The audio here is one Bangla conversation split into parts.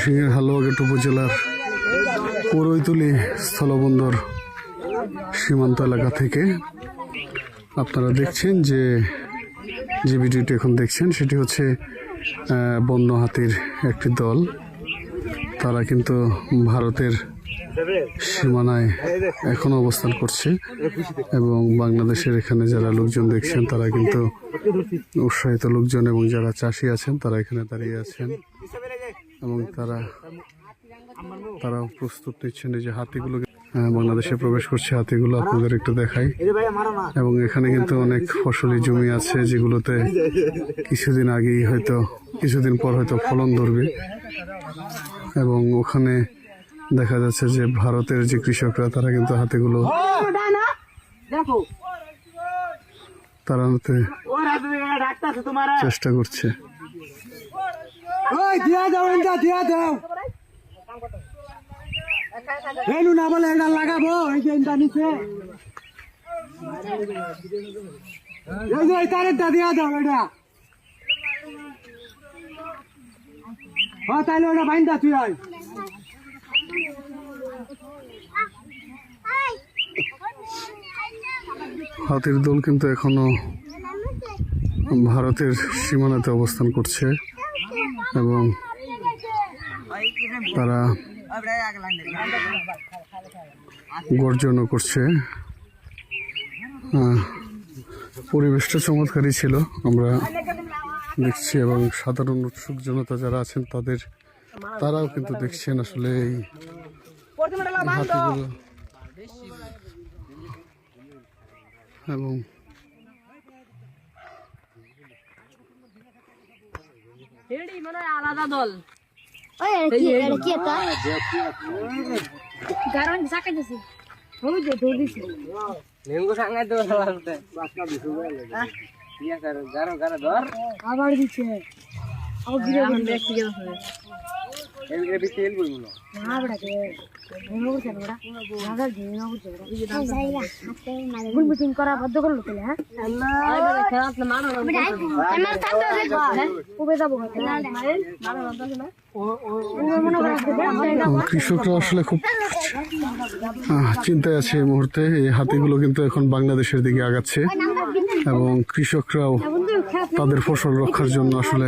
সিংহের হালুয়াঘাট উপজেলার করৈতুলি স্থলবন্দর সীমান্ত এলাকা থেকে আপনারা দেখছেন যে ভিডিওটি এখন দেখছেন সেটি হচ্ছে বন্য হাতির একটি দল। তারা কিন্তু ভারতের সীমানায় এখনো অবস্থান করছে এবং বাংলাদেশের এখানে যারা লোকজন দেখছেন তারা কিন্তু উৎসাহিত লোকজন এবং যারা চাষি আছেন তারা এখানে দাঁড়িয়ে আছেন এবং তারা প্রস্তুত নিচ্ছেন এই যে হাতিগুলো বাংলাদেশে প্রবেশ করছে। হাতিগুলো আপনাদের একটু দেখাই এবং এখানে কিন্তু অনেক ফসলি জমি আছে যেগুলোতে কিছুদিন পর হয়তো ফলন ধরবে এবং ওখানে দেখা যাচ্ছে যে ভারতের যে কৃষকরা তারা কিন্তু হাতিগুলো তাড়াতে চেষ্টা করছে। না বলে এটা লাগাবো এই যে নিচে তারেরটা দিয়া দাও এটা তাইলে ওটা বাইন্দা তুই হাতির দল কিন্তু এখনো ভারতের সীমানাতে অবস্থান করছে এবং তারা গর্জনও করছে। পরিবেশটা চমৎকারই ছিল আমরা দেখছি এবং সাধারণ উৎসুক জনতা যারা আছেন তারাও কিন্তু দেখছেন আসলে এই হাতিগুলো এবং আলাদা দল আবার দিচ্ছে করা বাধ্য করলো হ্যাঁ কৃষকরা আসলে খুব চিন্তায় আছে এই মুহূর্তে। এই হাতিগুলো কিন্তু এখন বাংলাদেশের দিকে আগাচ্ছে এবং কৃষকরাও তাদের ফসল রক্ষার জন্য আসলে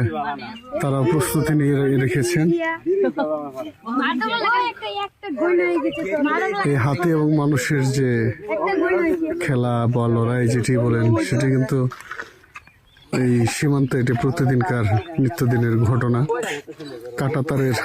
তারা প্রস্তুতি নিয়ে রেখেছেন। এই হাতি এবং মানুষের যে খেলা বা লড়াই যেটি বলেন সেটি কিন্তু এই সীমান্তে এটি প্রতিদিনকার নিত্যদিনের ঘটনা। কাঁটাতারের